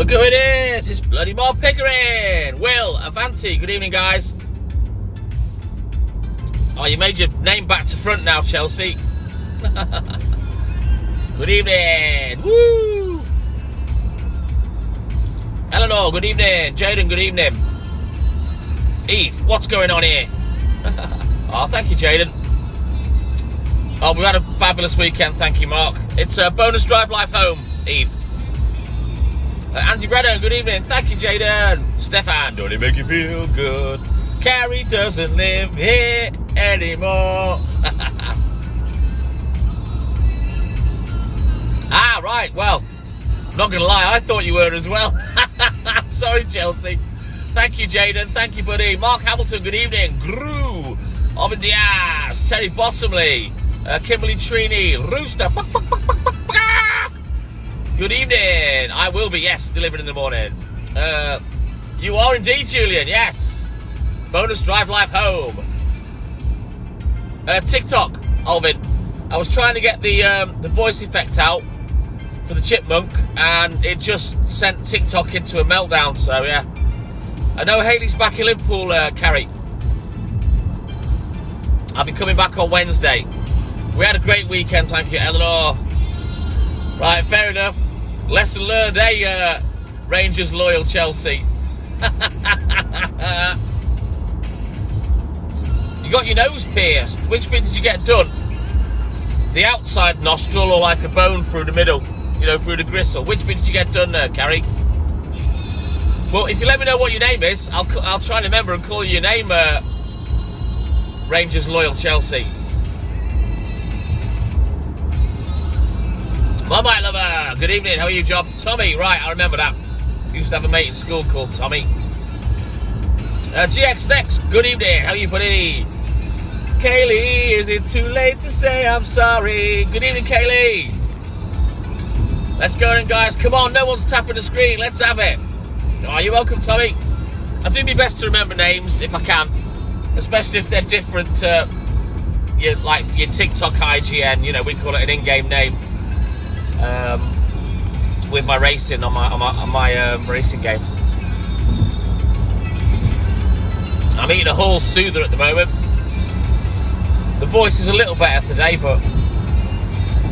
Look who it is! It's bloody Mark Pickering! Will, Avanti, good evening, guys. Oh, you made your name back to front now, Chelsea. Good evening! Woo! Eleanor, good evening. Jaden, good evening. Eve, what's going on here? Oh, thank you, Jaden. Oh, we've had a fabulous weekend, thank you, Mark. It's a bonus drive life home, Eve. Andy Bredon, good evening. Thank you, Jaden. Stefan, don't it make you feel good? Carrie doesn't live here anymore. Ah, right, well, not going to lie, I thought you were as well. Sorry, Chelsea. Thank you, Jaden. Thank you, buddy. Mark Hamilton, good evening. Gru, Ovid Diaz, Terry Bottomley, Kimberly Trini, Rooster. Good evening. I will be, yes, delivered in the morning. You are indeed, Julian, yes. Bonus drive life home. TikTok, Alvin. I was trying to get the voice effect out for the chipmunk, and it just sent TikTok into a meltdown, so yeah. I know Hayley's back in Liverpool, Carrie. I'll be coming back on Wednesday. We had a great weekend, thank you, Eleanor. Right, fair enough. Lesson learned, eh, Rangers loyal Chelsea. You got your nose pierced. Which bit did you get done? The outside nostril or like a bone through the middle? You know, through the gristle. Which bit did you get done, Carrie? Well, if you let me know what your name is, I'll try and remember and call you your name, Rangers loyal Chelsea. My lover, good evening. How are you, John? Tommy, right, I remember that. Used to have a mate in school called Tommy. GX Next, good evening. How are you, buddy? Kaylee, is it too late to say I'm sorry? Good evening, Kaylee. Let's go then, guys. Come on, no one's tapping the screen. Let's have it. Oh, you're welcome, Tommy. I do my best to remember names if I can, especially if they're different to your TikTok IGN. You know, we call it an in-game name. With my racing on my racing game. I'm eating a whole soother at the moment. The voice is a little better today, but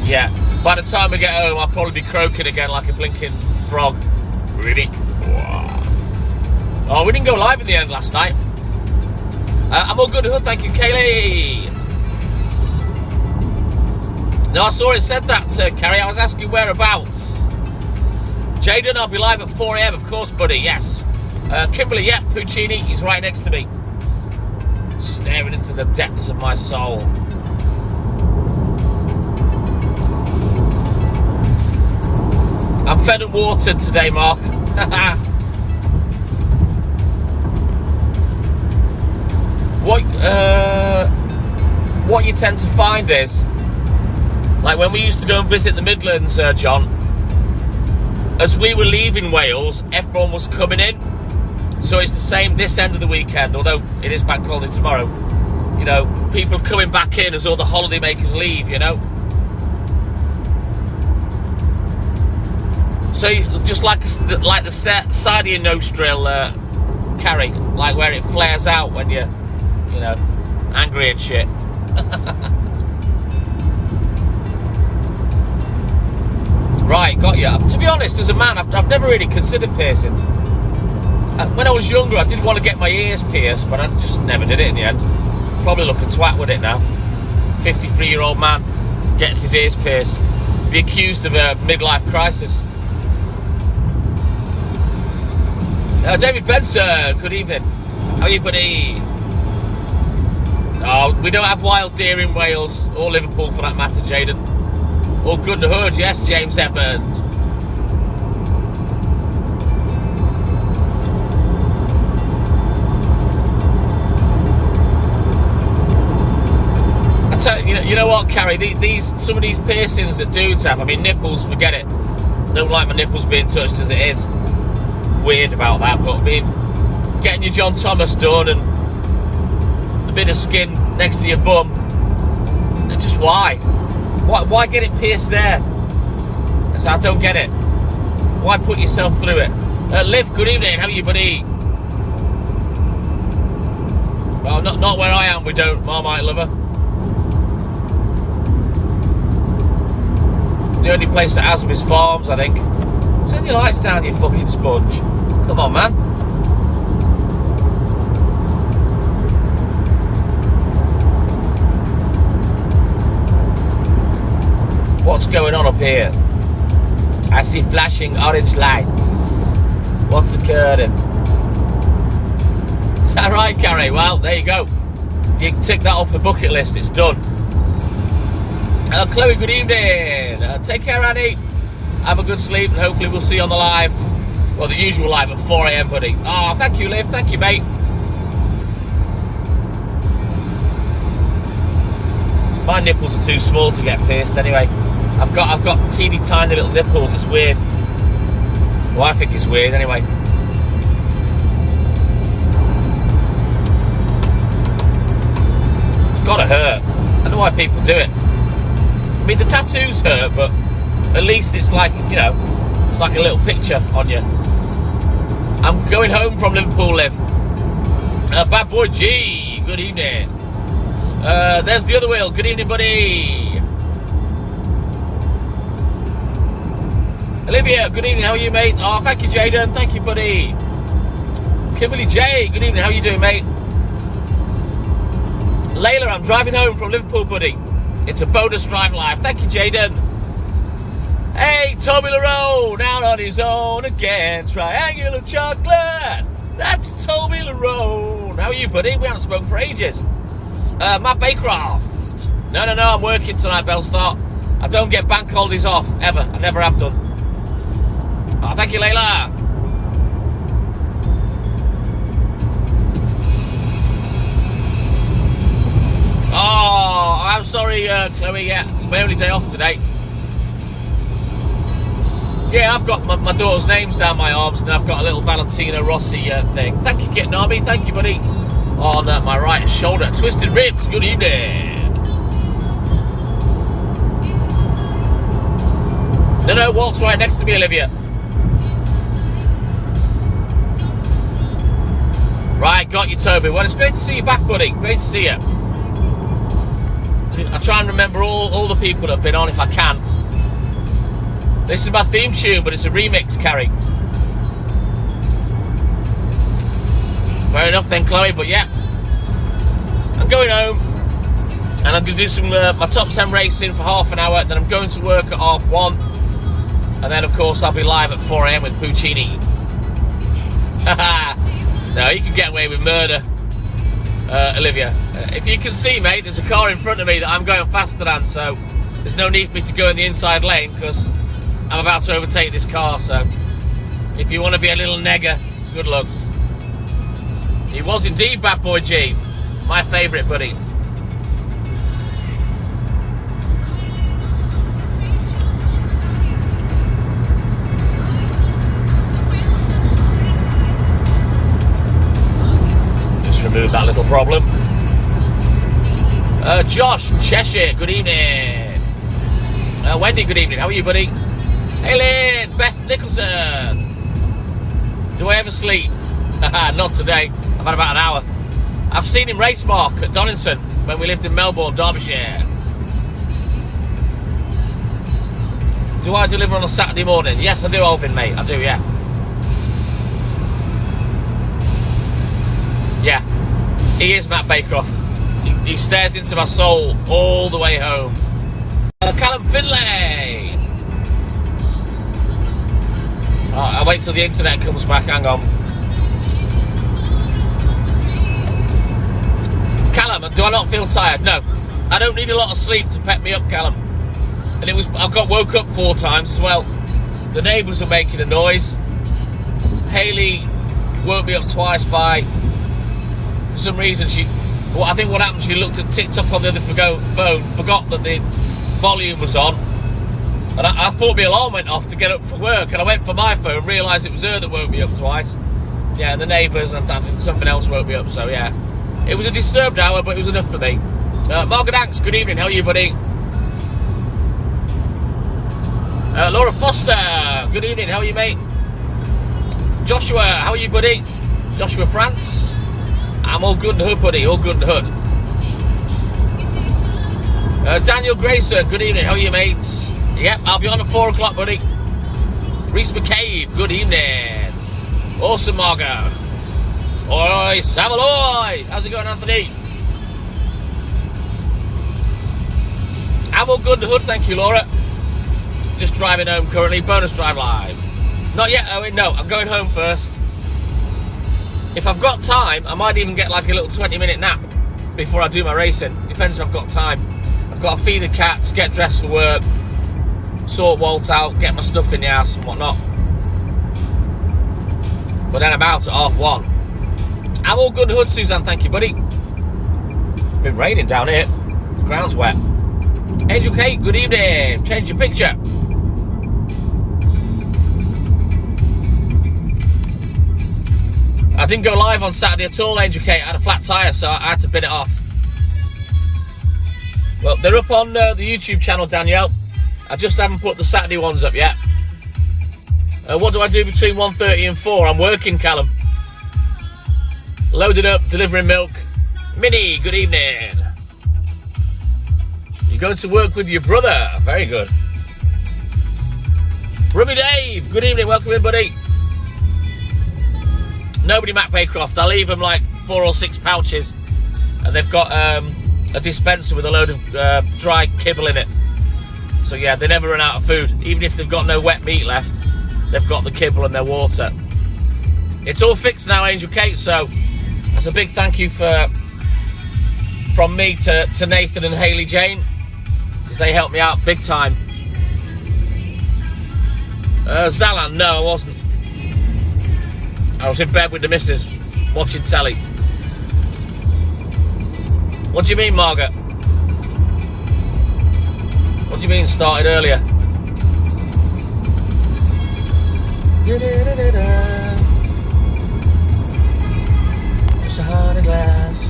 yeah, by the time we get home, I'll probably be croaking again like a blinking frog. Really? Wow. Oh, we didn't go live in the end last night. I'm all good, thank you, Kaylee. No, I saw it said that, Carrie. I was asking whereabouts. Jaden, I'll be live at 4 AM, of course, buddy, yes. Kimberly, yeah, Puccini, he's right next to me. Staring into the depths of my soul. I'm fed and watered today, Mark. What you tend to find is, like when we used to go and visit the Midlands, John, as we were leaving Wales, everyone was coming in. So it's the same this end of the weekend, although it is bank holiday tomorrow. You know, people coming back in as all the holiday makers leave, you know. So just like the side of your nostril, Carrie, like where it flares out when you're, you know, angry and shit. Right, got you. To be honest, as a man, I've never really considered piercings. When I was younger, I did want to get my ears pierced, but I just never did it in the end. Probably look a twat with it now. 53-year-old man gets his ears pierced. Be accused of a midlife crisis. David Benson, good evening. How are you, buddy? Oh, we don't have wild deer in Wales, or Liverpool for that matter, Jaden. All good to hood, yes, James Edmund. I tell you know what, Carrie? Some of these piercings that dudes have. I mean, nipples, forget it. Don't like my nipples being touched as it is. Weird about that, but I mean, getting your John Thomas done and a bit of skin next to your bum. Just why? Why get it pierced there? I don't get it. Why put yourself through it? Liv, good evening. How are you, buddy? Well, not where I am. We don't. Marmite lover. The only place that has them is Farms, I think. Turn your lights down, you fucking sponge. Come on, man. What's going on up here? I see flashing orange lights. What's occurring? Is that right, Carrie? Well, there you go. You can tick that off the bucket list. It's done. Chloe, good evening. Take care, Annie. Have a good sleep, and hopefully we'll see you on the live. Well, the usual live at 4 a.m, buddy. Oh, thank you, Liv. Thank you, mate. My nipples are too small to get pierced anyway. I've got teeny tiny little nipples. It's weird. Well, I think it's weird anyway. It's gotta hurt. I don't know why people do it. I mean, the tattoos hurt, but at least it's like, you know, it's like a little picture on you. I'm going home from Liverpool, Liv. Bad boy G, good evening. There's the other wheel. Good evening, buddy. Olivia, good evening. How are you, mate? Oh, thank you, Jaden. Thank you, buddy. Kimberly J, good evening. How are you doing, mate? Layla, I'm driving home from Liverpool, buddy. It's a bonus drive live. Thank you, Jaden. Hey, Tommy Larone, out on his own again. Triangular chocolate. That's Tommy Larone. How are you, buddy? We haven't spoken for ages. Matt Baycroft. No, I'm working tonight, Bellstart. I don't get bank holidays off, ever. I never have done. Oh, thank you, Layla. Oh, I'm sorry, Chloe. Yeah, it's my only day off today. Yeah, I've got my daughter's names down my arms, and I've got a little Valentino Rossi thing. Thank you, Kit Narby. Thank you, buddy. On my right shoulder. Twisted ribs. Good evening. No, Walt's right next to me, Olivia. Right, got you, Toby. Well, it's great to see you back, buddy. Great to see you. I try and remember all the people that have been on if I can. This is my theme tune, but it's a remix, Carrie. Fair enough then, Chloe, but yeah. I'm going home, and I'm going to do some my top 10 racing for half an hour, then I'm going to work at 1:30, and then, of course, I'll be live at 4 a.m. with Puccini. No, you can get away with murder, Olivia. If you can see, mate, there's a car in front of me that I'm going faster than, so there's no need for me to go in the inside lane, because I'm about to overtake this car, so if you want to be a little negger, good luck. He was indeed Bad Boy G, my favourite, buddy. Just remove that little problem. Josh from Cheshire, good evening. Wendy, good evening. How are you, buddy? Hey, Lynn, Beth Nicholson. Do I ever sleep? Not today. I've had about an hour. I've seen him race Mark at Donington when we lived in Melbourne, Derbyshire. Do I deliver on a Saturday morning? Yes, I do, Alvin, mate. I do, yeah. Yeah. He is Matt Baycroft. He stares into my soul all the way home. Callum Finlay. I'll wait till the internet comes back. Hang on. Callum, do I not feel tired? No. I don't need a lot of sleep to pep me up, Callum. And I got woke up 4 times as well. The neighbours were making a noise. Hayley woke me up twice by, for some reason, I think what happened, she looked at TikTok on the other phone, forgot that the volume was on, and I thought my alarm went off to get up for work, and I went for my phone, realised it was her that woke me up twice. Yeah, and the neighbours and something else woke me up, so yeah. It was a disturbed hour, but it was enough for me. Margaret Hanks, good evening, how are you, buddy? Laura Foster, good evening, how are you, mate? Joshua, how are you, buddy? Joshua France. I'm all good in the hood, buddy. All good in the hood. Daniel Grayson, good evening. How are you, mates? Yep, I'll be on at 4 o'clock, buddy. Reese McCabe, good evening. Awesome, Margot. Oi, Savaloy. How's it going, Anthony? I'm all good in the hood, thank you, Laura. Just driving home currently. Bonus drive live. Not yet, Owen. No, I'm going home first. If I've got time, I might even get like a little 20-minute nap before I do my racing. Depends if I've got time. I've got to feed the cats, get dressed for work, sort Walt out, get my stuff in the house and whatnot. But then I'm out at 1:30. I'm all good in the hood, Suzanne. Thank you, buddy. It's been raining down here. The ground's wet. Angel Kate, good evening. Change your picture. I didn't go live on Saturday at all, Angel Kate. I had a flat tyre, so I had to bin it off. Well, they're up on the YouTube channel, Danielle. I just haven't put the Saturday ones up yet. What do I do between 1:30 and 4? I'm working, Callum. Loaded up, delivering milk. Minnie, good evening. You're going to work with your brother. Very good. Rummy Dave, good evening. Welcome in, buddy. Nobody Matt Baycroft. I leave them like 4 or 6 pouches. And they've got a dispenser with a load of dry kibble in it. So yeah, they never run out of food. Even if they've got no wet meat left, they've got the kibble and their water. It's all fixed now, Angel Kate, so that's a big thank you from me to Nathan and Hayley Jane, because they helped me out big time. Zalan, no, I wasn't. I was in bed with the missus, watching telly. What do you mean, Margaret? What do you mean started earlier? Just a heart of glass.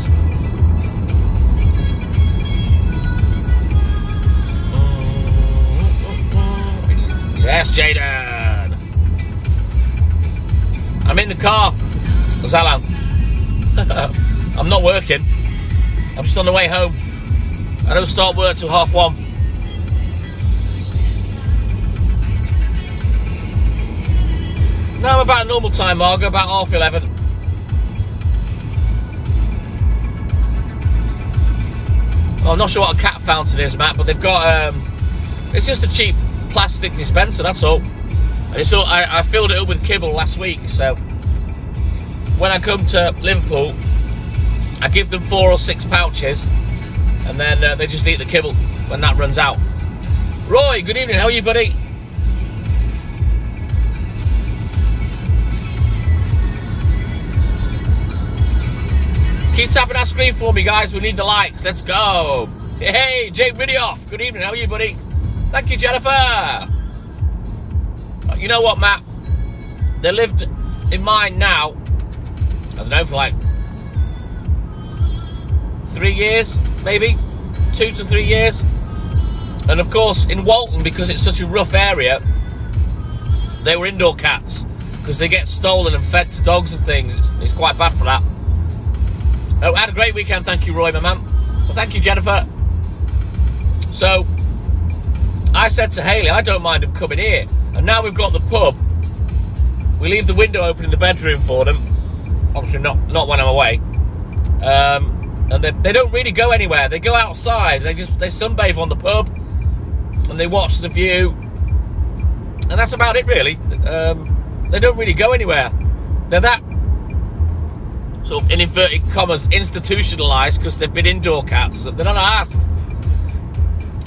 Yes, Jaden. I'm in the car. What's Alan? I'm not working. I'm just on the way home. I don't start work till 1:30. No, I'm about normal time, Margaret, about 11:30. Oh, I'm not sure what a cat fountain is, Matt, but they've got, it's just a cheap plastic dispenser, that's all. And it's all, I filled it up with kibble last week, so when I come to Liverpool, I give them 4 or 6 pouches, and then they just eat the kibble when that runs out. Roy, good evening, how are you, buddy? Keep tapping that screen for me, guys. We need the likes. Let's go. Hey, Jake Ridioff. Good evening. How are you, buddy? Thank you, Jennifer. You know what, Matt? They lived in mine now, I don't know, for like 3 years, maybe 2 to 3 years. And of course, in Walton, because it's such a rough area, they were indoor cats because they get stolen and fed to dogs and things. It's quite bad for that. Oh, had a great weekend, thank you, Roy, my man. Well, thank you, Jennifer. So, I said to Hayley, I don't mind them coming here. And now we've got the pub. We leave the window open in the bedroom for them. Obviously not when I'm away. And they don't really go anywhere. They go outside. They sunbathe on the pub. And they watch the view. And that's about it, really. They don't really go anywhere. They're that, sort of, in inverted commas, institutionalised because they've been indoor cats. They're not asked.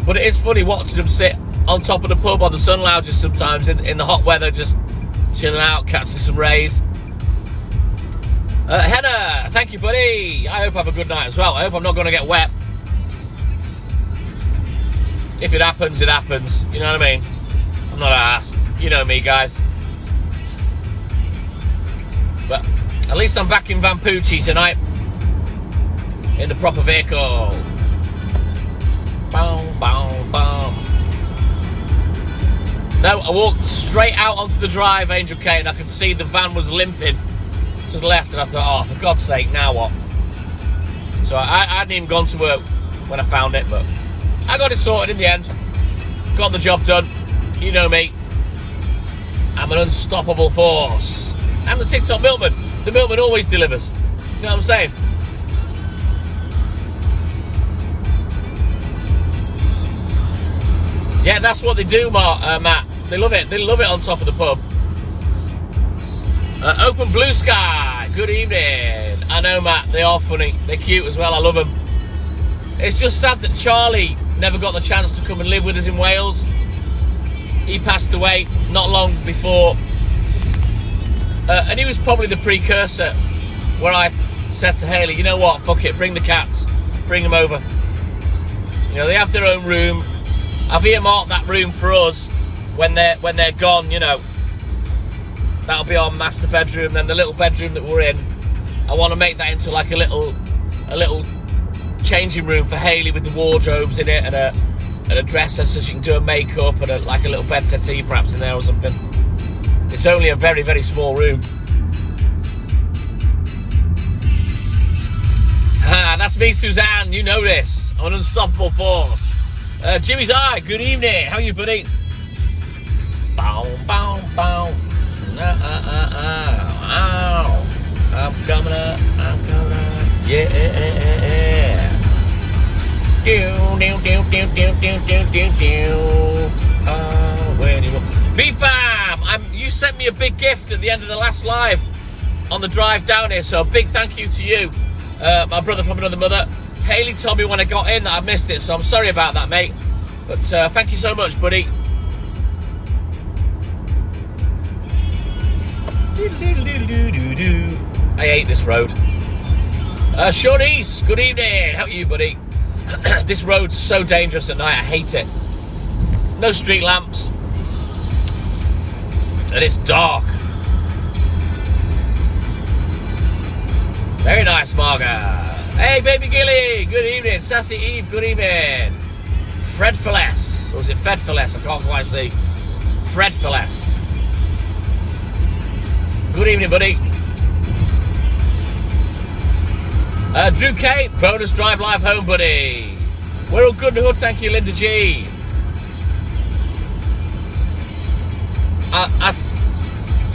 But it is funny watching them sit on top of the pub on the sun lounges sometimes in the hot weather, just chilling out, catching some rays. Henna, thank you, buddy. I hope I have a good night as well. I hope I'm not going to get wet. If it happens, it happens. You know what I mean? I'm not asked. You know me, guys. But at least I'm back in Vampucci tonight. In the proper vehicle. Boom, boom, boom. No, I walked straight out onto the drive, Angel Kate, and I could see the van was limping to the left, and I thought, oh, for God's sake, now what? So I hadn't even gone to work when I found it, but I got it sorted in the end. Got the job done. You know me. I'm an unstoppable force. I'm the TikTok Milkman. The Milkman always delivers. You know what I'm saying? Yeah, that's what they do, Matt. They love it. They love it on top of the pub. Open Blue Sky. Good evening. I know, Matt. They are funny. They're cute as well. I love them. It's just sad that Charlie never got the chance to come and live with us in Wales. He passed away not long before. And he was probably the precursor where I said to Hayley, you know what, fuck it, bring the cats. Bring them over. You know, they have their own room. I've earmarked that room for us when they're gone, you know. That'll be our master bedroom. Then the little bedroom that we're in, I want to make that into like a little changing room for Hayley with the wardrobes in it and a dresser so she can do her makeup and like a little bed settee perhaps in there or something. It's only a very, very small room. Ah, that's me, Suzanne. You know this. I'm an unstoppable force. Jimmy's Eye, good evening. How are you, buddy? Bow, bow, bow. I'm coming up. Yeah. B-Fam, you sent me a big gift at the end of the last live on the drive down here, so a big thank you to you, my brother from another mother. Hayley told me when I got in that I missed it, so I'm sorry about that, mate. But thank you so much, buddy. I hate this road. Sean East, good evening. How are you, buddy? This road's so dangerous at night. I hate it. No street lamps. And it's dark. Very nice, Marga. Hey, baby Gilly. Good evening. Sassy Eve, good evening. Fred for less. Or is it Fed for less? I can't quite see. Fred for less. Good evening, buddy. Drew Kate, bonus drive live home, buddy. We're all good in the hood, thank you, Linda G.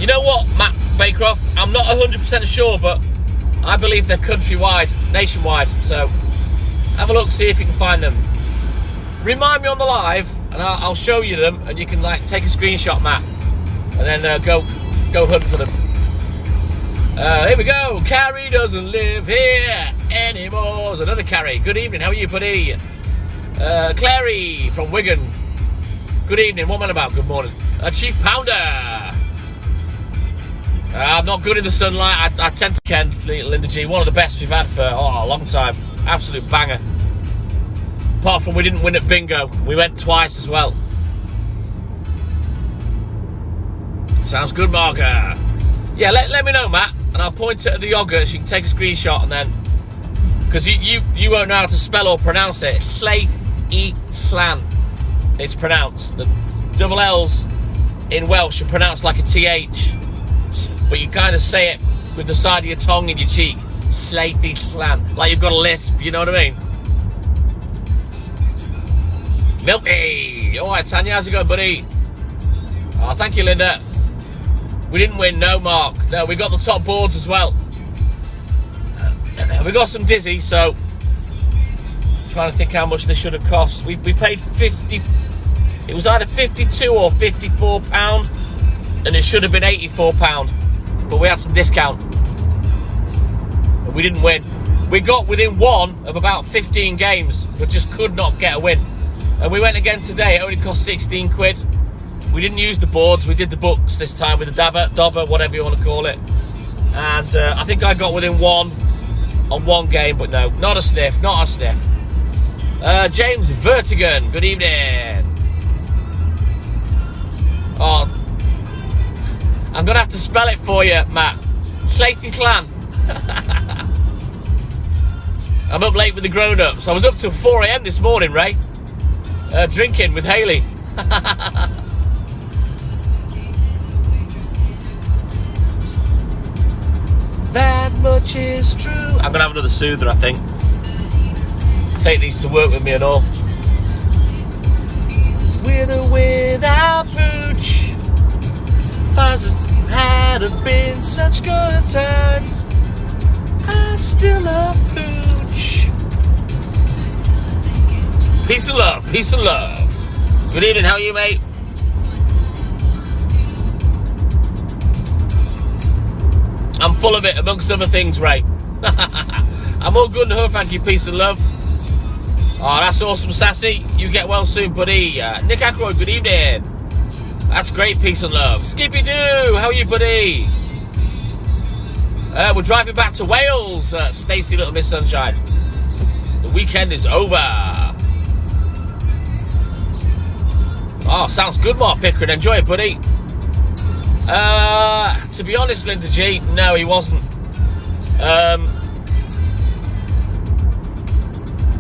You know what, Matt Baycroft? I'm not 100% sure, but I believe they're countrywide, nationwide. So have a look, see if you can find them. Remind me on the live, and I'll show you them, and you can like take a screenshot, Matt, and then go hunt for them. Here we go. Carrie doesn't live here anymore. There's another Carrie. Good evening. How are you, buddy? Clary from Wigan. Good evening. What man about? Good morning. Chief Pounder. I'm not good in the sunlight. I tend to ken Linda G. One of the best we've had for a long time. Absolute banger. Apart from we didn't win at bingo. We went twice as well. Sounds good, Marker. Yeah, let me know, Matt, and I'll point it at the yogurt so you can take a screenshot, and then because you won't know how to spell or pronounce it. Llan. It's pronounced. The double L's in Welsh are pronounced like a TH, but you kind of say it with the side of your tongue in your cheek. Llan, like you've got a lisp. You know what I mean? Milky. All right, Tanya, how's it going, buddy? Oh, thank you, Linda. We didn't win, no, Mark. No, we got the top boards as well. We got some dizzy, so trying to think how much this should have cost. We paid 50. It was either 52 or 54 pound, and it should have been 84 pound. But we had some discount. We didn't win. We got within one of about 15 games, but just could not get a win. And we went again today. It only cost 16 quid. We didn't use the boards. We did the books this time with the dobber, whatever you want to call it. And I think I got within one on one game, but no, not a sniff, not a sniff. James Vertigan, good evening. Oh, I'm going to have to spell it for you, Matt. Llan. I'm up late with the grown-ups. I was up till 4 a.m. this morning, Ray. Drinking with Hayley. that much is true. I'm gonna have another soother, I think. Take these to work with me and all. With or without pooch, hadn't been such good times. I still love pooch. Peace and love, peace and love. Good evening, how are you, mate? I'm full of it, amongst other things, Ray. I'm all good and her, thank you, peace and love. Oh, that's awesome, Sassy. You get well soon, buddy. Nick Ackroyd, good evening. That's great, peace and love. Skippy Doo, how are you, buddy? We're driving back to Wales, Stacey Little Miss Sunshine. The weekend is over. Oh, sounds good, Mark Pickering. Enjoy it, buddy. To be honest, Linda G, no, he wasn't.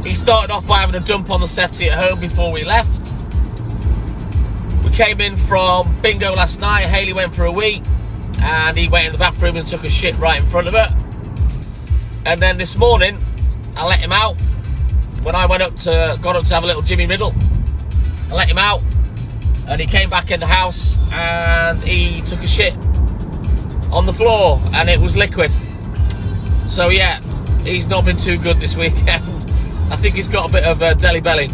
He started off by having a dump on the settee at home before we left. We came in from bingo last night. Haley went for a wee, and he went in the bathroom and took a shit right in front of her. And then this morning, I let him out. When I got up to have a little Jimmy Riddle, I let him out, and he came back in the house and he took a shit on the floor, and it was liquid. So yeah, he's not been too good this weekend. I think he's got a bit of deli belly.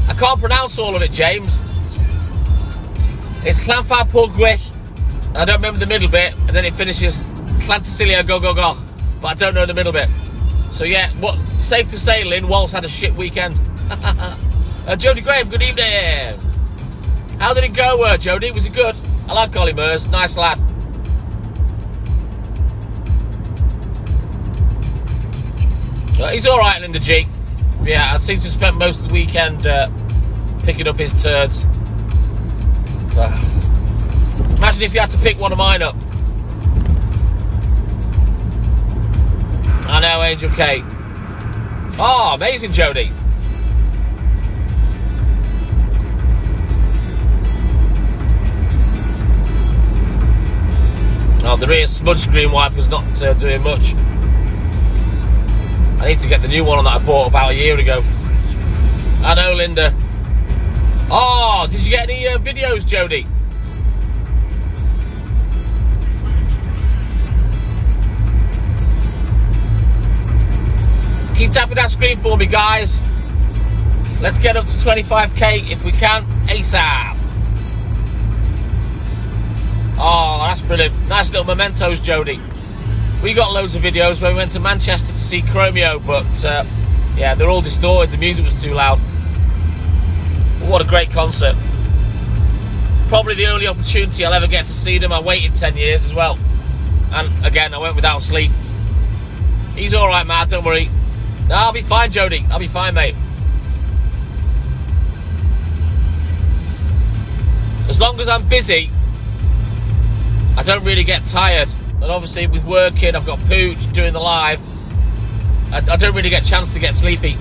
I can't pronounce all of it, James. It's Clanfar Pulgwish. I don't remember the middle bit, and then it finishes Clantacilia go go go. But I don't know the middle bit. So yeah, safe to say, Lynn Walsh had a shit weekend. Jodie Graham, good evening. How did it go, Jodie? Was it good? I like Ollie Murs, nice lad. He's alright, Linda G. Yeah, I seem to spend most of the weekend picking up his turds. Imagine if you had to pick one of mine up. I know, Angel Kate. Oh, amazing, Jodie. Oh, the rear smudge screen wiper's not doing much. I need to get the new one on that I bought about a year ago. I know, Linda. Oh, did you get any videos, Jodie? Keep tapping that screen for me, guys. Let's get up to 25k if we can, ASAP. Oh, that's brilliant. Nice little mementos, Jodie. We got loads of videos where we went to Manchester to see Chromeo, but yeah, they're all distorted. The music was too loud. But what a great concert. Probably the only opportunity I'll ever get to see them. I waited 10 years as well. And again, I went without sleep. He's alright, man, don't worry. No, I'll be fine, Jodie. I'll be fine, mate. As long as I'm busy, I don't really get tired. And obviously with working, I've got Pooch doing the live. I don't really get a chance to get sleepy.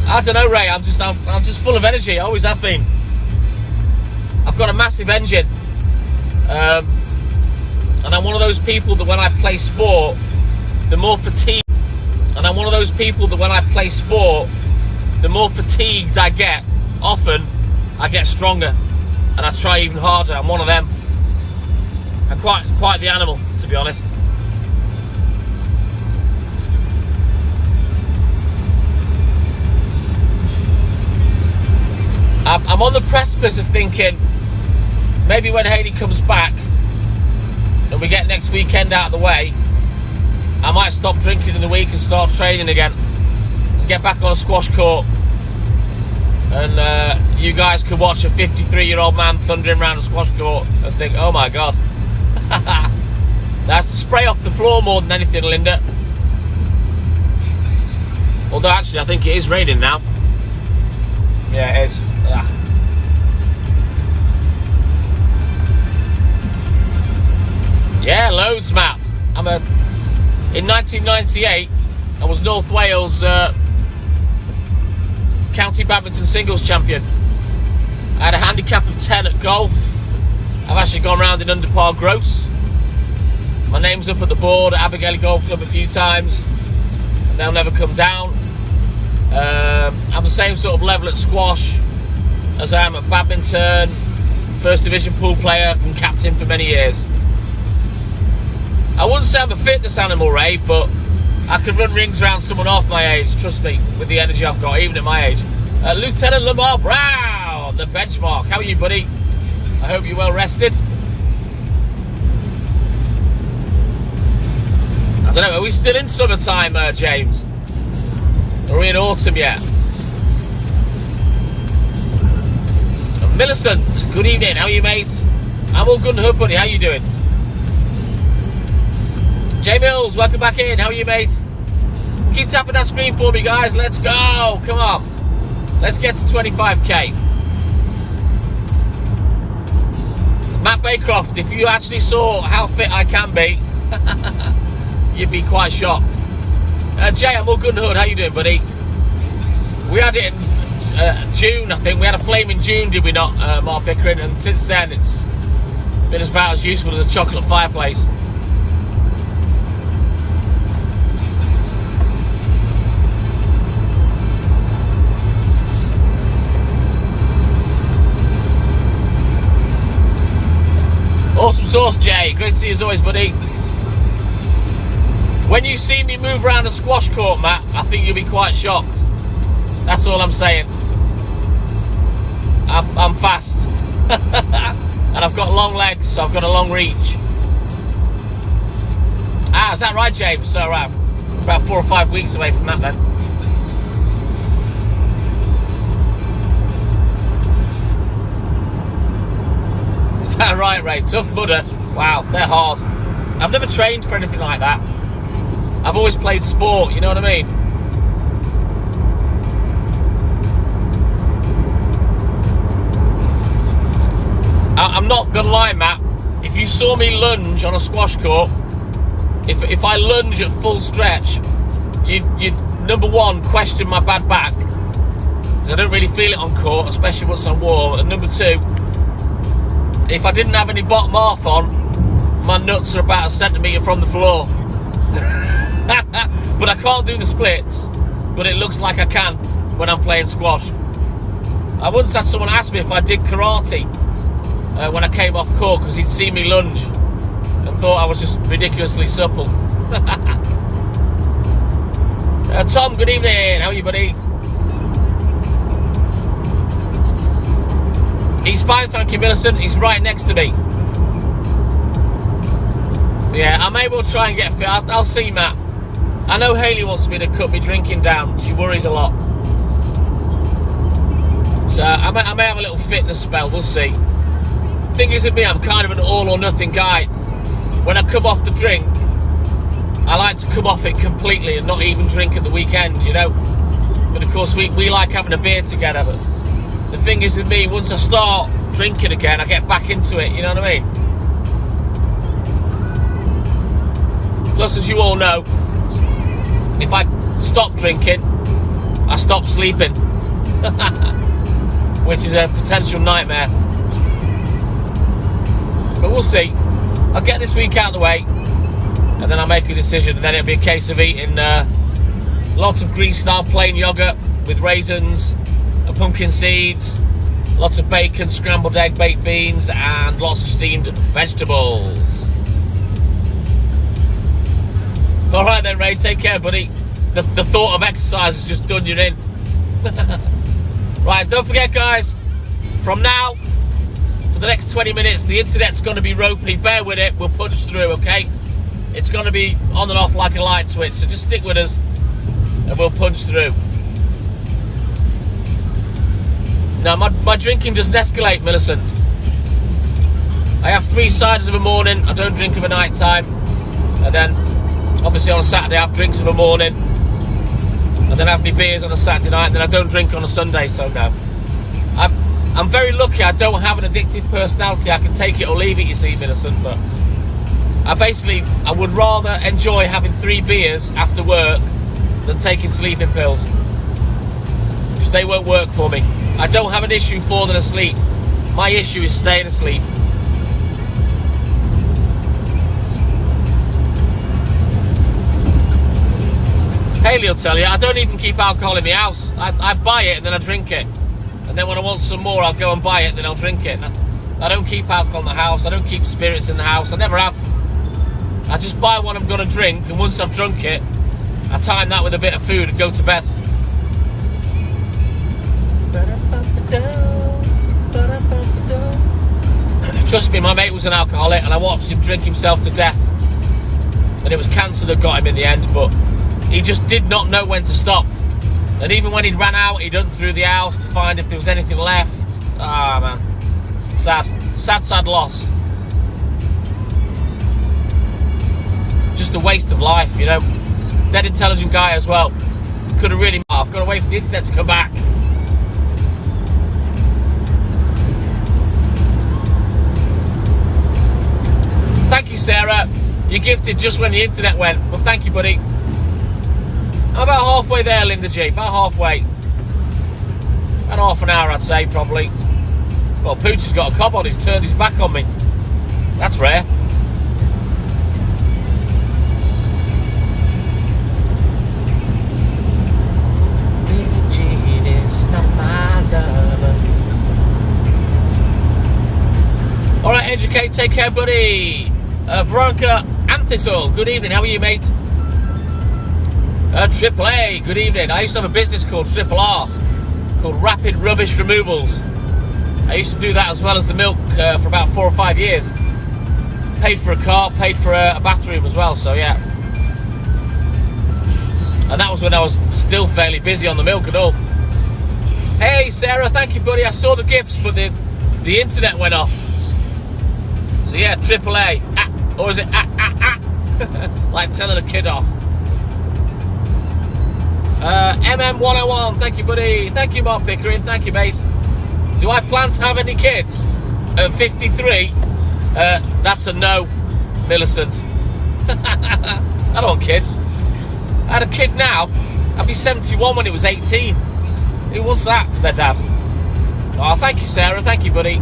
I don't know, Ray. I'm just full of energy. I always have been. I've got a massive engine, and I'm one of those people that when I play sport, the more fatigued. And I'm one of those people that when I play sport, the more fatigued I get, often I get stronger. And I try even harder. I'm one of them. I'm quite the animal, to be honest. I'm on the precipice of thinking maybe when Haley comes back and we get next weekend out of the way, I might stop drinking in the week and start training again and get back on a squash court. And you guys could watch a 53-year-old man thundering around a squash court and think, oh my God. That's to spray off the floor more than anything, Linda. Although actually I think it is raining now. Yeah, it is. Yeah, loads, Matt. In 1998, I was North Wales County Badminton Singles Champion. I had a handicap of 10 at golf. I've actually gone round in under par gross. My name's up at the board at Abigail Golf Club a few times, and they'll never come down. I'm the same sort of level at squash as I am at badminton. First division pool player and captain for many years. I wouldn't say I'm a fitness animal, Ray, but I can run rings around someone half my age, trust me, with the energy I've got, even at my age. Lieutenant Lamar Brown, the benchmark. How are you, buddy? I hope you're well rested. I don't know, are we still in summertime, James? Or are we in autumn yet? Millicent, good evening. How are you, mate? I'm all good and hood, buddy. How you doing? Jay Mills, welcome back in. How are you, mate? Keep tapping that screen for me, guys. Let's go. Come on. Let's get to 25k. Matt Baycroft, if you actually saw how fit I can be, you'd be quite shocked. Jay, I'm all good and hood. How you doing, buddy? We had it in June, I think. We had a flame in June, did we not, Mark Pickering? And since then, it's been about as useful as a chocolate fireplace. Awesome sauce, Jay. Great to see you as always, buddy. When you see me move around a squash court, Matt, I think you'll be quite shocked. That's all I'm saying. I'm fast. And I've got long legs, so I've got a long reach. Ah, is that right, James? So, about 4 or 5 weeks away from that, then. Is that right, Ray? Tough Mudder. Wow, they're hard. I've never trained for anything like that. I've always played sport, you know what I mean? I'm not gonna lie, Matt. If you saw me lunge on a squash court, if I lunge at full stretch, you'd number one, question my bad back. I don't really feel it on court, especially once I'm warm. And number two, if I didn't have any bottom half on, my nuts are about a centimetre from the floor. But I can't do the splits, but it looks like I can when I'm playing squash. I once had someone ask me if I did karate when I came off court, because he'd seen me lunge and thought I was just ridiculously supple. Tom, good evening. How are you, buddy? He's fine, thank you, Millicent. He's right next to me. Yeah, I may well try and get fit. I'll see, Matt. I know Hayley wants me to cut my drinking down. She worries a lot. So I may have a little fitness spell. We'll see. Thing is with me, I'm kind of an all or nothing guy. When I come off the drink, I like to come off it completely and not even drink at the weekend, you know. But of course we like having a beer together. But the thing is with me, once I start drinking again, I get back into it, you know what I mean? Plus, as you all know, if I stop drinking, I stop sleeping. Which is a potential nightmare. But we'll see. I'll get this week out of the way, and then I'll make a decision, and then it'll be a case of eating lots of Greek-style plain yogurt with raisins and pumpkin seeds, lots of bacon, scrambled egg, baked beans, and lots of steamed vegetables. Alright then, Ray, take care, buddy. The thought of exercise has just done you in. Right, don't forget, guys, from now, for the next 20 minutes, the internet's going to be ropey. Bear with it, we'll punch through, okay? It's going to be on and off like a light switch, so just stick with us, and we'll punch through. Now, my drinking doesn't escalate, Millicent. I have 3 ciders of a morning, I don't drink of a night time, and then, obviously on a Saturday, I have drinks of a morning, and then I have my beers on a Saturday night, and then I don't drink on a Sunday, so no. I'm very lucky I don't have an addictive personality. I can take it or leave it, you see, Millicent, but I would rather enjoy having 3 beers after work than taking sleeping pills, because they won't work for me. I don't have an issue falling asleep. My issue is staying asleep. Haley will tell you, I don't even keep alcohol in the house. I buy it and then I drink it. And then when I want some more, I'll go and buy it and then I'll drink it. I don't keep alcohol in the house. I don't keep spirits in the house. I never have. I just buy what I'm going to drink, and once I've drunk it, I time that with a bit of food and go to bed. Trust me, my mate was an alcoholic and I watched him drink himself to death. And it was cancer that got him in the end, but he just did not know when to stop. And even when he'd ran out, he'd hunt through the house to find if there was anything left. Ah, man. Sad loss. Just a waste of life, you know. Dead intelligent guy as well. Could have really... I've got to wait for the internet to come back. Thank you, Sarah. You gifted just when the internet went. Well, thank you, buddy. I'm about halfway there, Linda G. About halfway. About half an hour, I'd say, probably. Well, Pooch has got a cob on. He's turned his back on me. That's rare. All right, Andrew K, take care, buddy. Veronica Anthistle, good evening. How are you, mate? Triple A, good evening. I used to have a business called Triple R, called Rapid Rubbish Removals. I used to do that as well as the milk for about 4 or 5 years. Paid for a car, paid for a bathroom as well, so yeah. And that was when I was still fairly busy on the milk and all. Hey, Sarah, thank you, buddy. I saw the gifts, but the internet went off. So yeah, Triple A. Or is it like telling a kid off? MM101, thank you, buddy. Thank you, Mark Pickering. Thank you, mate. Do I plan to have any kids? At 53? That's a no, Millicent. I don't want kids. I had a kid now. I'd be 71 when it was 18. Who wants that for their dad? Oh, thank you, Sarah. Thank you, buddy.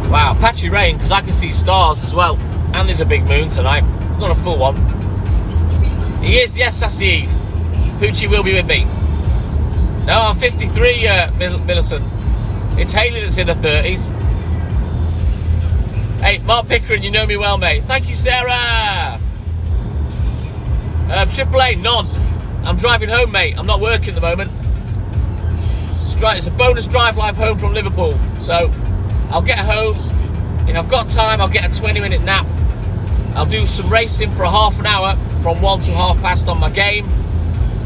Wow, patchy rain, because I can see stars as well. And there's a big moon tonight. It's not a full one. He is, yes, that's the Eve. Poochie will be with me. No, I'm 53, Millicent. It's Haley that's in her 30s. Hey, Mark Pickering, you know me well, mate. Thank you, Sarah. Triple A, none. I'm driving home, mate. I'm not working at the moment. It's a bonus drive live home from Liverpool. So I'll get home. If I've got time, I'll get a 20-minute nap. I'll do some racing for a half an hour from 1 to 1:30 on my game.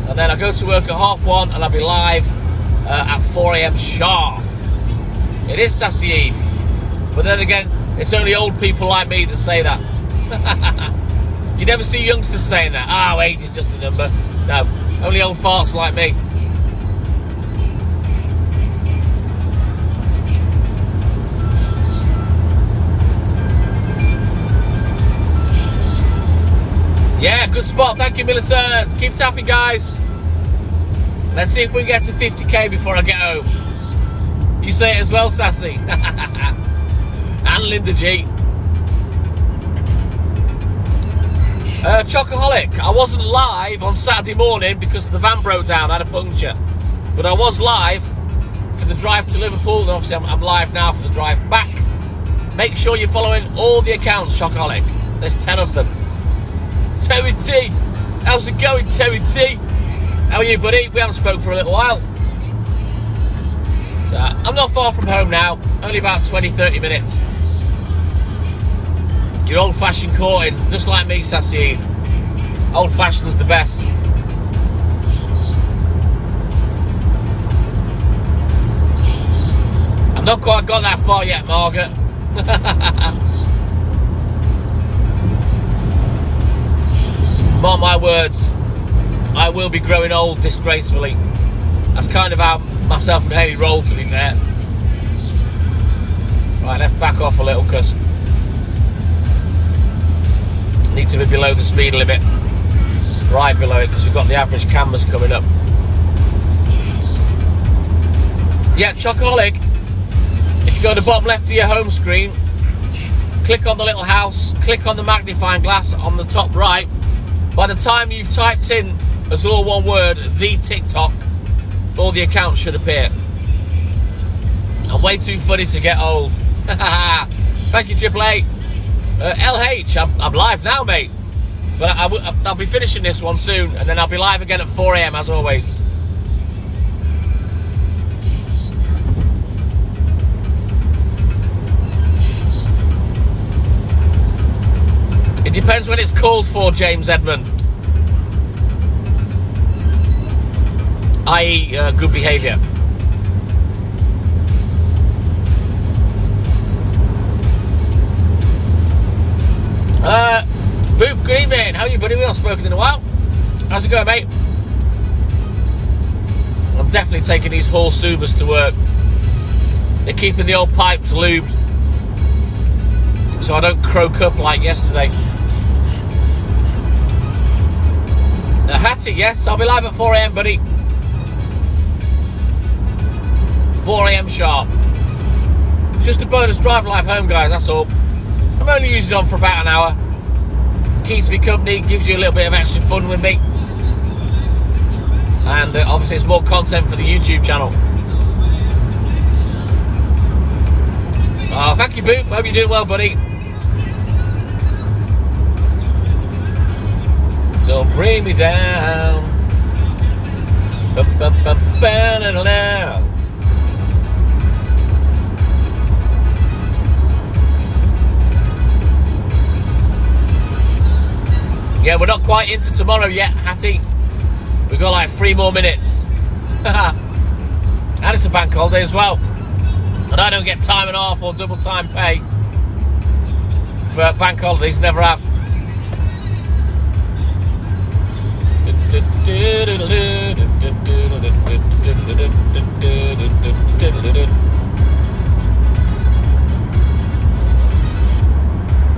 And then I'll go to work at 1:30 and I'll be live at 4 AM sharp. It is Sassy Eve. But then again, it's only old people like me that say that. You never see youngsters saying that. Oh, age is just a number. No, only old farts like me. Yeah, good spot. Thank you, Millicent. Keep tapping, guys. Let's see if we get to 50k before I get home. You say it as well, Sassy. And Linda G. Chocoholic. I wasn't live on Saturday morning because the van broke down. I had a puncture. But I was live for the drive to Liverpool. And obviously, I'm live now for the drive back. Make sure you're following all the accounts, Chocoholic. There's 10 of them. Terry T, how's it going, Terry T? How are you, buddy? We haven't spoken for a little while. So, I'm not far from home now, only about 20-30 minutes. You're old-fashioned courting, just like me, Sassy. Old-fashioned's the best. I've not quite got that far yet, Margaret. Mark my words, I will be growing old disgracefully. That's kind of how myself and Haley roll, to be fair. Right, let's back off a little because I need to be below the speed limit. Right below it because we've got the average cameras coming up. Yeah, Chocoholic, if you go to the bottom left of your home screen, click on the little house, click on the magnifying glass on the top right. By the time you've typed in as all one word, the TikTok, all the accounts should appear. I'm way too funny to get old. Thank you, Triple A. LH, I'm live now, mate. But I'll be finishing this one soon, and then I'll be live again at 4 AM as always. It depends when it's called for, James Edmund. I.e. good behaviour. Boop, good evening. How are you, buddy? We haven't spoken in a while. How's it going, mate? I'm definitely taking these Hall Subas to work. They're keeping the old pipes lubed, so I don't croak up like yesterday. Hattie, yes, I'll be live at 4 AM, buddy. 4 AM sharp. It's just a bonus drive live home, guys, that's all. I'm only using it on for about an hour. Keeps me company, gives you a little bit of extra fun with me. And obviously it's more content for the YouTube channel. Oh, thank you, Boop. Hope you're doing well, buddy. Don't bring me down. Yeah, we're not quite into tomorrow yet, Hattie. We've got like 3 more minutes. And it's a bank holiday as well. And I don't get time and a half or double time pay for bank holidays, never have.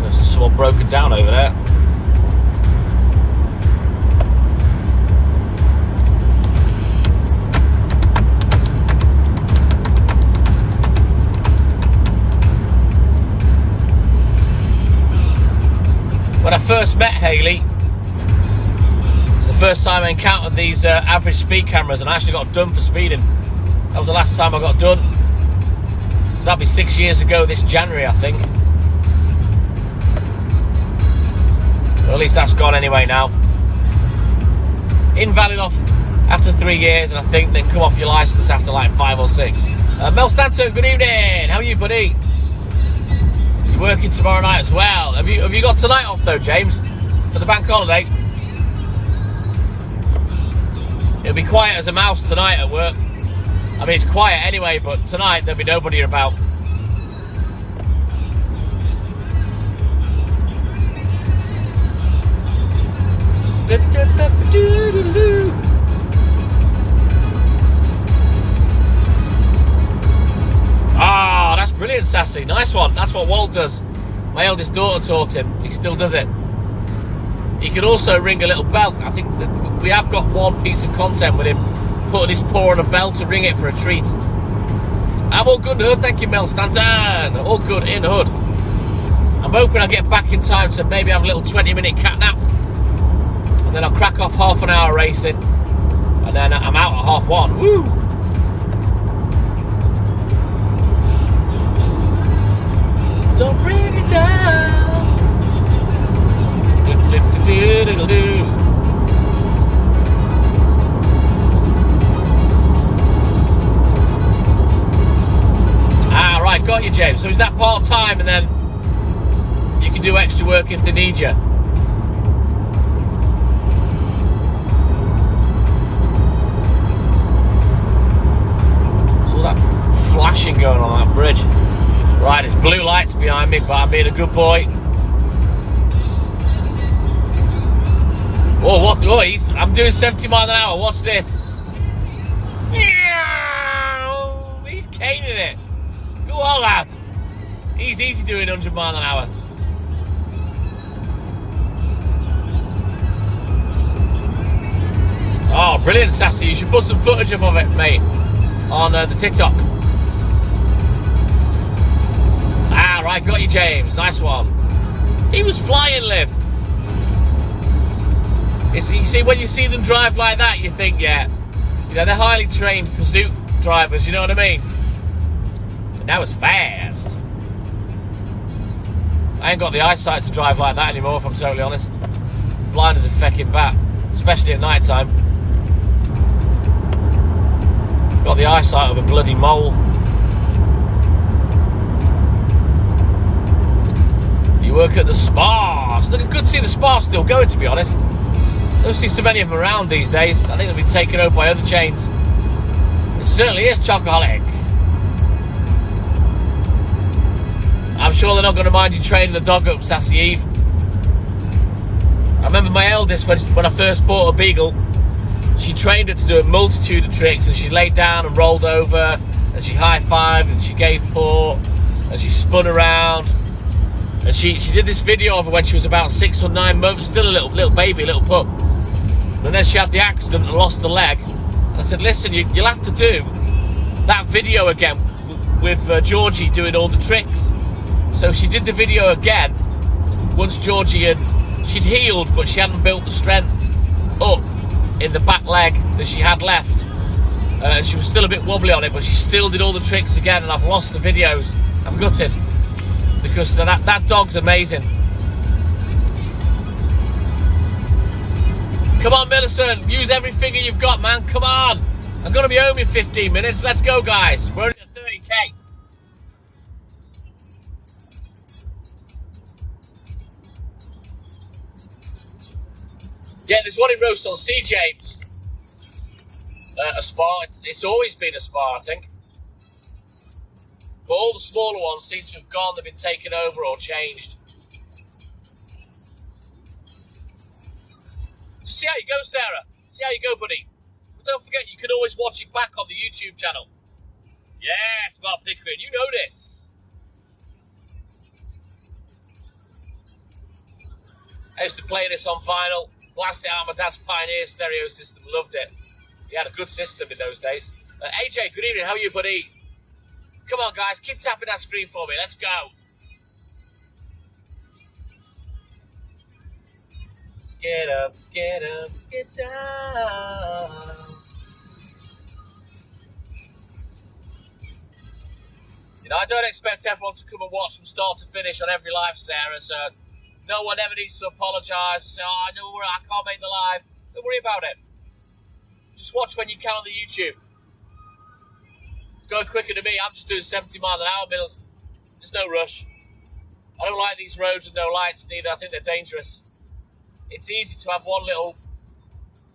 There's someone broken down over there. When I first met Hayley, it's the first time I encountered these average speed cameras, and I actually got done for speeding. That was the last time I got done. So that'll be 6 years ago this January, I think. Well, at least that's gone anyway now. Invalid off after 3 years, and I think then come off your licence after like 5 or 6. Mel Stanton, good evening. How are you, buddy? Working tomorrow night as well. Have you got tonight off though, James, for the bank holiday? It'll be quiet as a mouse tonight at work. I mean, it's quiet anyway, but tonight there'll be nobody about. Ah, that's brilliant, Sassy. Nice one. That's what Walt does. My eldest daughter taught him. He still does it. He can also ring a little bell. I think that we have got one piece of content with him putting his paw on a bell to ring it for a treat. I'm all good in hood. Thank you, Mel Stanton. All good in hood. I'm hoping I'll get back in time to maybe have a little 20-minute cat nap. And then I'll crack off half an hour racing. And then I'm out at 1:30. Woo! Don't bring me down. Ah, right, got you, James. So is that part-time, and then you can do extra work if they need you? So that flashing going on that bridge. Right, there's blue lights behind me, but I'm being a good boy. Oh, what? Oh, I'm doing 70 miles an hour. Watch this. He's caning it. Go on, lad. He's easy doing 100 miles an hour. Oh, brilliant, Sassy. You should put some footage up of it, mate, on the TikTok. right, got you, James. Nice one. He was flying, Liv. You see, when you see them drive like that, you think, yeah, you know, they're highly trained pursuit drivers, you know what I mean? And that was fast. I ain't got the eyesight to drive like that anymore, if I'm totally honest. Blind as a fecking bat, especially at night time. Got the eyesight of a bloody mole. You work at the spas. Look, good to see the spas still going, to be honest. Don't see so many of them around these days. I think they'll be taken over by other chains. It certainly is chocoholic. I'm sure they're not going to mind you training the dog up, Sassy Eve. I remember my eldest, when I first bought a beagle, she trained her to do a multitude of tricks, and she laid down and rolled over, and she high-fived, and she gave paw, and she spun around. And she did this video of her when she was about 6 or 9 months, still a little baby, little pup. And then she had the accident and lost the leg. And I said, listen, you'll have to do that video again with Georgie doing all the tricks. So she did the video again once Georgie she'd healed, but she hadn't built the strength up in the back leg that she had left. And she was still a bit wobbly on it, but she still did all the tricks again, and I've lost the videos. I'm gutted, because that dog's amazing. Come on, Millicent, use every finger you've got, man. Come on. I'm going to be home in 15 minutes. Let's go, guys. We're only at 30k. Yeah, there's one in Rosal Sea, James. A spa. It's always been a spa, I think. But all the smaller ones seem to have gone. They've been taken over or changed. Just see how you go, Sarah. See how you go, buddy. But don't forget, you can always watch it back on the YouTube channel. Yes, Mark Pickering, you know this. I used to play this on vinyl. Blast it out of my dad's Pioneer stereo system. Loved it. He had a good system in those days. AJ, good evening. How are you, buddy? Come on, guys. Keep tapping that screen for me. Let's go. Get up, get down. You know, I don't expect everyone to come and watch from start to finish on every live, Sarah, so no one ever needs to apologise and say, oh, I can't make the live. Don't worry about it. Just watch when you can on the YouTube. Going quicker than me. I'm just doing 70 miles an hour, Mills. There's no rush. I don't like these roads with no lights neither. I think they're dangerous. It's easy to have one little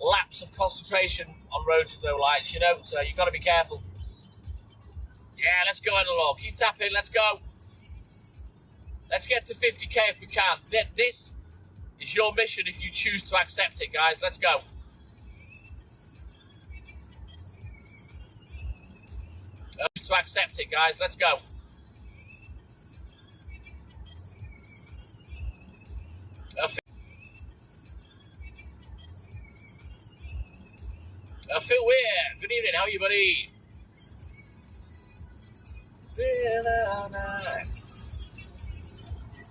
lapse of concentration on roads with no lights, you know, so you've got to be careful. Yeah, let's go along. Keep tapping. Let's go. Let's get to 50k if we can. This is your mission if you choose to accept it, guys. Let's go. To accept it, guys. Let's go. Phil Weir, good evening. How are you, buddy? All night.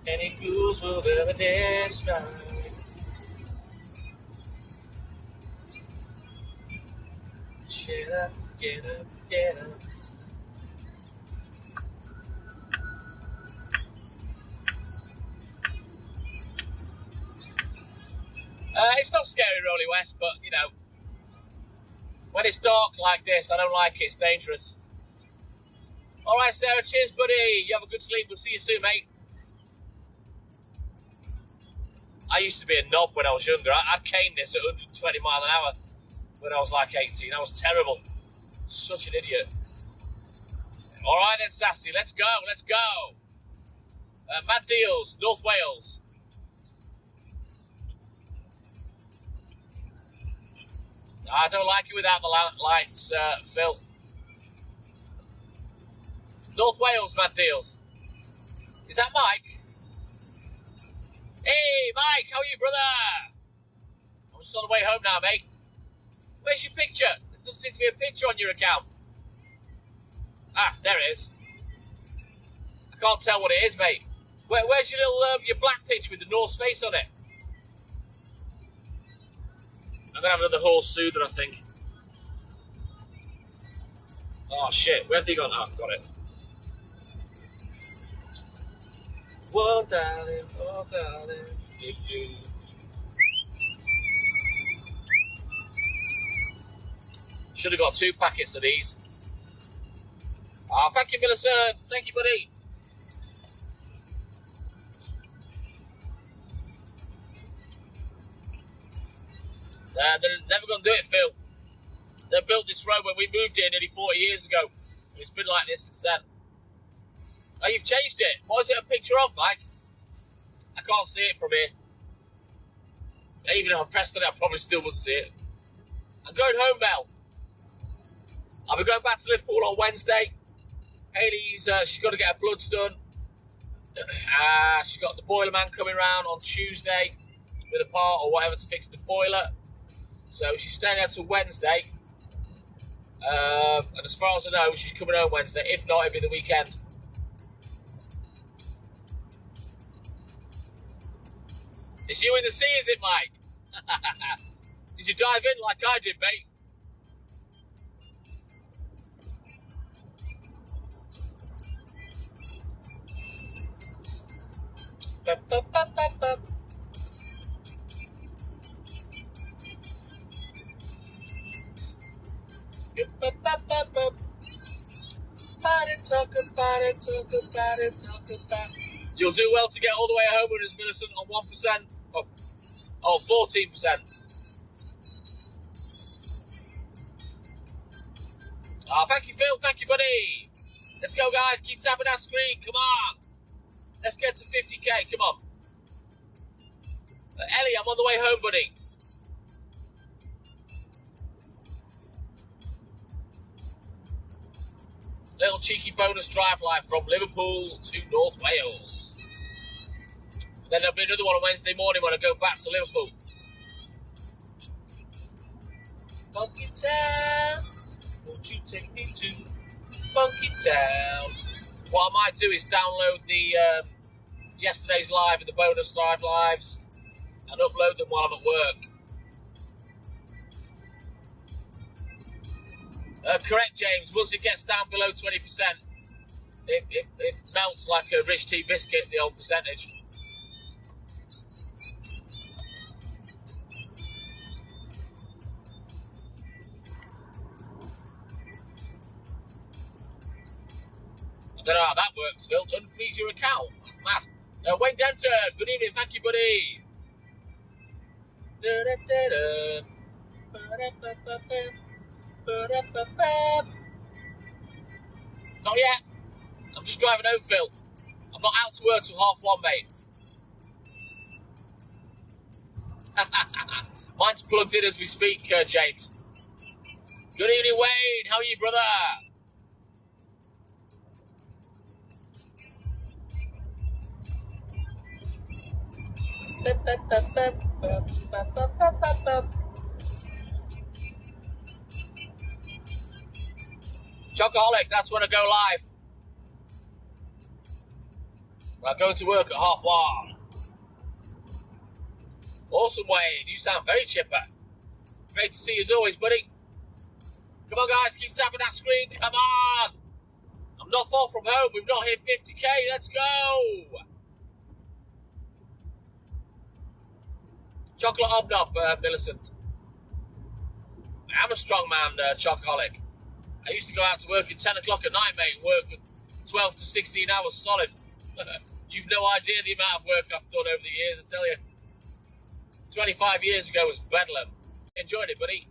Any clues will be the next night. Get up, get up, get up. It's not scary, Rolly West, but, you know, when it's dark like this, I don't like it. It's dangerous. All right, Sarah, cheers, buddy. You have a good sleep. We'll see you soon, mate. I used to be a knob when I was younger. I caned this at 120 miles an hour when I was like 18. I was terrible. Such an idiot. All right, then, Sassy. Let's go. Let's go. Mad Deals, North Wales. I don't like it without the lights, Phil. North Wales, Mad Deals. Is that Mike? Hey, Mike, how are you, brother? I'm just on the way home now, mate. Where's your picture? There doesn't seem to be a picture on your account. Ah, there it is. I can't tell what it is, mate. Where's your little your black pitch with the North Face on it? I'm gonna have another horse soother, I think. Oh shit, where have they gone? Oh, I've got it. Whoa, darling, oh, darling. Should have got 2 packets of these. Oh, thank you, Millicent. Thank you, buddy. They're never going to do it, Phil. They built this road when we moved here nearly 40 years ago. It's been like this since then. Oh, you've changed it. What is it a picture of, Mike? I can't see it from here. Even if I pressed on it, I probably still wouldn't see it. I'm going home, Mel. I'll be going back to Liverpool on Wednesday. Hayley's, she's got to get her bloods done. She's got the boiler man coming round on Tuesday with a part or whatever to fix the boiler. So she's staying there till Wednesday. And as far as I know, she's coming home Wednesday. If not, it'll be the weekend. It's you in the sea, is it, Mike? Did you dive in like I did, mate? You'll do well to get all the way home with us, Millicent, on 1%. Oh, 14%. Oh, thank you, Phil. Thank you, buddy. Let's go, guys. Keep tapping that screen. Come on. Let's get to 50k. Come on. Ellie, I'm on the way home, buddy. Little cheeky bonus drive live from Liverpool to North Wales. Then there'll be another one on Wednesday morning when I go back to Liverpool. Funky Town, won't you take me to Funky Town? What I might do is download the yesterday's live and the bonus drive lives and upload them while I'm at work. Correct, James. Once it gets down below 20%, it melts like a rich tea biscuit, the old percentage. I don't know how that works, Phil. Unfreeze your account. Mad. Wayne Denton, good evening. Thank you, buddy. Not yet. I'm just driving home, Phil. I'm not out to work till 1:30, mate. Mine's plugged in as we speak, James. Good evening, Wayne. How are you, brother? Chocoholic, that's when I go live. When I go to work at 1:30. Awesome, Wayne. You sound very chipper. Great to see you as always, buddy. Come on, guys. Keep tapping that screen. Come on. I'm not far from home. We've not hit 50k. Let's go. Chocolate hobnob, Millicent. I'm a strong man, chocoholic. I used to go out to work at 10 o'clock at night, mate, and work for 12 to 16 hours solid. You've no idea the amount of work I've done over the years, I tell you. 25 years ago was bedlam. Enjoyed it, buddy.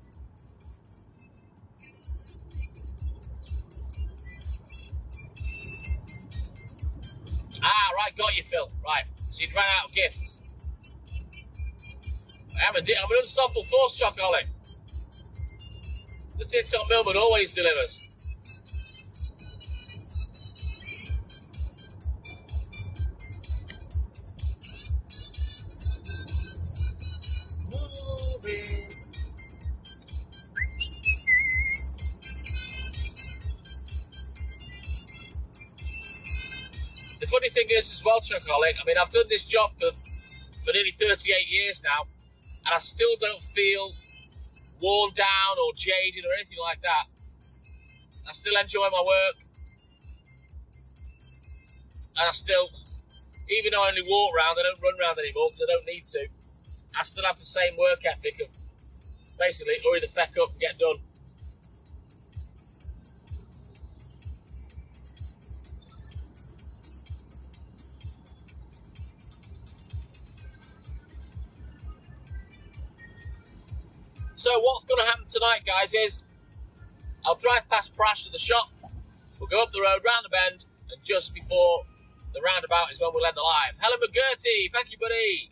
Ah, right, got you, Phil. Right, so you'd ran out of gifts. I'm an unstoppable force, chocoholic. The tits on Milkman always delivers. Moving. The thing is as well, Chocolate, I mean, I've done this job for nearly 38 years now, and I still don't feel worn down or jaded or anything like that. I still enjoy my work, and I still, even though I only walk around, I don't run around anymore because I don't need to, I still have the same work ethic of basically hurry the feck up and get done. So what's going to happen tonight, guys, is I'll drive past Prash at the shop. We'll go up the road, round the bend, and just before the roundabout is when we'll end the live. Helen McGurty, thank you, buddy.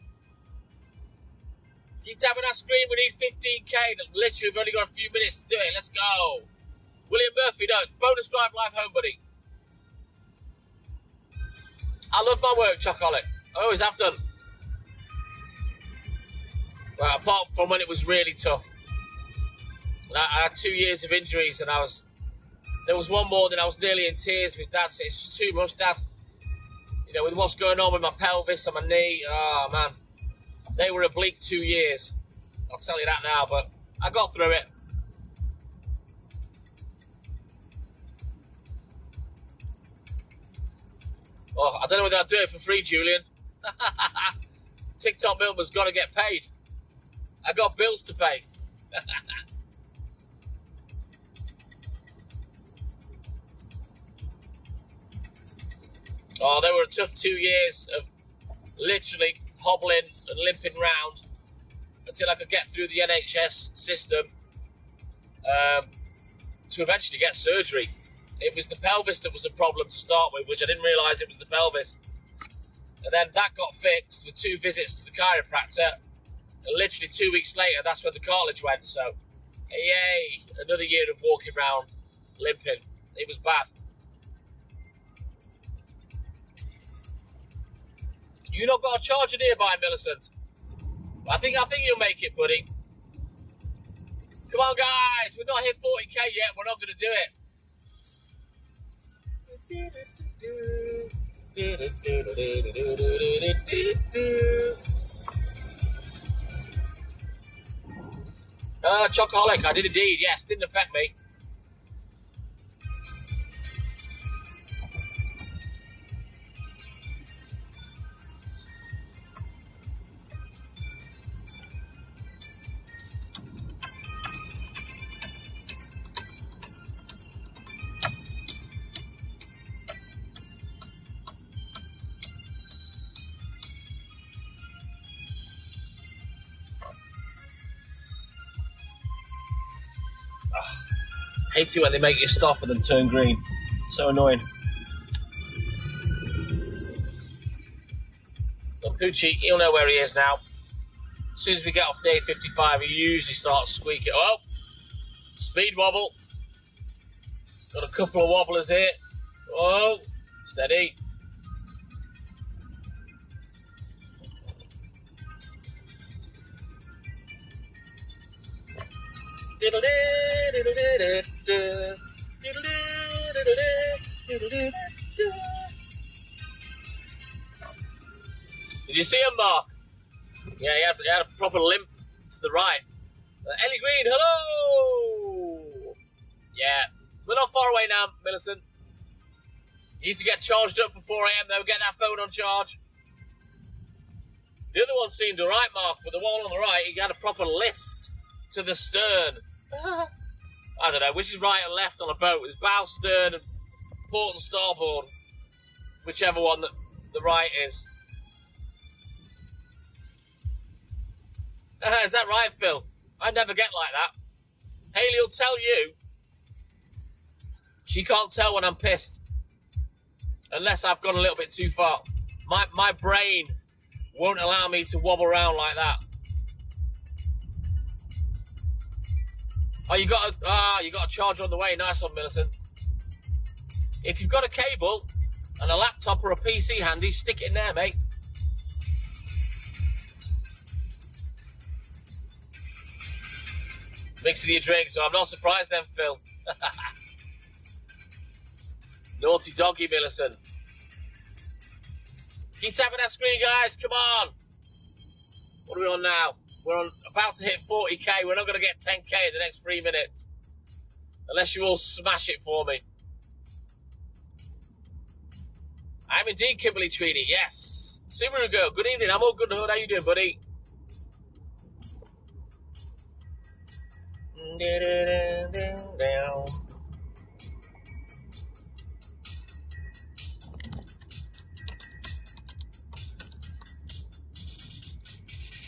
Keep tapping our screen. We need 15k. Literally, we've only got a few minutes to do it. Let's go. William Murphy, no, bonus drive live home, buddy. I love my work, Chocolate. I always have done. Well, apart from when it was really tough. I had 2 years of injuries, and there was one morning I was nearly in tears with Dad saying, it's too much, Dad. You know, with what's going on with my pelvis and my knee, oh man. They were a bleak 2 years. I'll tell you that now, but I got through it. Oh, I don't know whether I'll do it for free, Julian. TikTok Milkman's got to get paid. I got bills to pay. Oh, they were a tough 2 years of literally hobbling and limping round until I could get through the NHS system to eventually get surgery. It was the pelvis that was a problem to start with, which I didn't realise it was the pelvis. And then that got fixed with 2 visits to the chiropractor. And literally 2 weeks later, that's when the cartilage went. So, yay, another year of walking around limping. It was bad. You not got a charger nearby, Millicent? I think you'll make it, buddy. Come on, guys. We're not hit 40k yet. We're not going to do it. Chocoholic. I did indeed. Yes, didn't affect me. Hate it when they make you stop and then turn green. So annoying. Well, Poochie, he'll know where he is now. As soon as we get off day 55, he usually starts squeaking. Oh, speed wobble. Got a couple of wobblers here. Oh, steady. Did you see him, Mark? Yeah, he had a proper limp to the right. Ellie Green, hello! Yeah, we're not far away now, Millicent. You need to get charged up for 4 a.m. though, get that phone on charge. The other one seemed alright, Mark, but the one on the right, he had a proper list to the stern. I don't know, which is right and left on a boat. It's bow, stern, and port and starboard. Whichever one that the right is. Is that right, Phil? I never get like that. Hayley will tell you. She can't tell when I'm pissed. Unless I've gone a little bit too far. My brain won't allow me to wobble around like that. Oh, you got a charger on the way. Nice one, Millicent. If you've got a cable and a laptop or a PC handy, stick it in there, mate. Mixing your drinks, so I'm not surprised then, Phil. Naughty doggy, Millicent. Keep tapping that screen, guys. Come on. What are we on now? We're about to hit 40k. We're not going to get 10k in the next 3 minutes. Unless you all smash it for me. I'm indeed Kimberly Tweedy. Yes. Subaru Girl. Good evening. I'm all good. How you doing, buddy?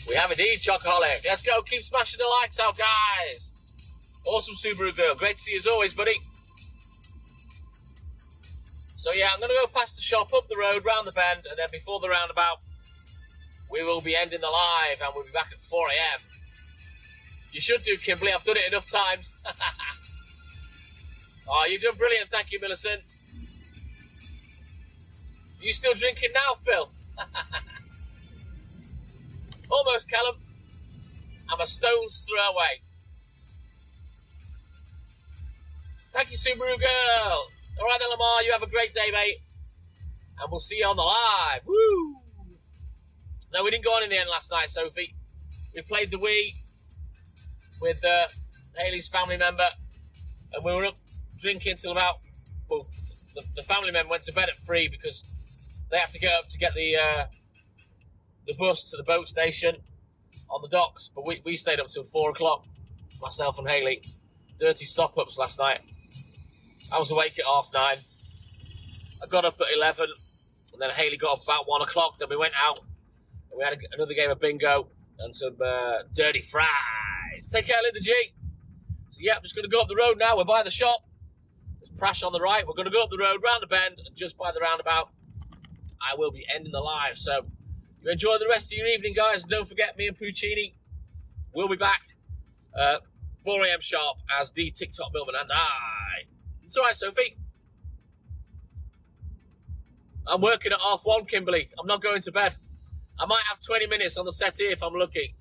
We have indeed, Chocoholic. Let's go. Keep smashing the lights out, guys. Awesome Subaru Girl. Great to see you as always, buddy. So, yeah, I'm going to go past the shop, up the road, round the bend, and then before the roundabout, we will be ending the live, and we'll be back at 4 a.m. You should do, Kimberly. I've done it enough times. Oh, you've done brilliant. Thank you, Millicent. You still drinking now, Phil? Almost, Callum. I'm a stone's throw away. Thank you, Subaru Girl. All right, then, Lamar. You have a great day, mate. And we'll see you on the live. Woo! No, we didn't go on in the end last night, Sophie. We played the Wii with Hayley's family member. And we were up drinking till about... Well, the family member went to bed at 3 because they had to get up to get the bus to the boat station on the docks. But we stayed up till 4 o'clock, myself and Hayley. Dirty stop-ups last night. I was awake at 9:30. I got up at 11, and then Hayley got up about 1 o'clock. Then we went out, and we had another game of bingo and some dirty fries. Take care, Linda G. So, yeah, I'm just going to go up the road now. We're by the shop. There's Prash on the right. We're going to go up the road, round the bend, and just by the roundabout, I will be ending the live. So, you enjoy the rest of your evening, guys. And don't forget, me and Puccini will be back 4 a.m. sharp as the TikTok Milkman and I. It's all right, Sophie. I'm working at 1:30, Kimberly. I'm not going to bed. I might have 20 minutes on the settee if I'm lucky.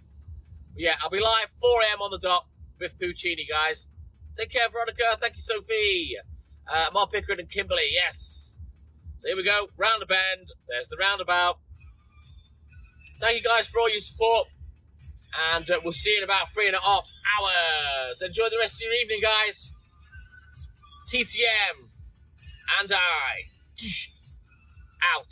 But yeah, I'll be live 4 a.m. on the dot with Puccini, guys. Take care, Veronica. Thank you, Sophie. Mark Pickard and Kimberly, yes. So here we go. Round the bend. There's the roundabout. Thank you, guys, for all your support. And we'll see you in about 3.5 hours. Enjoy the rest of your evening, guys. TTM and I. Out.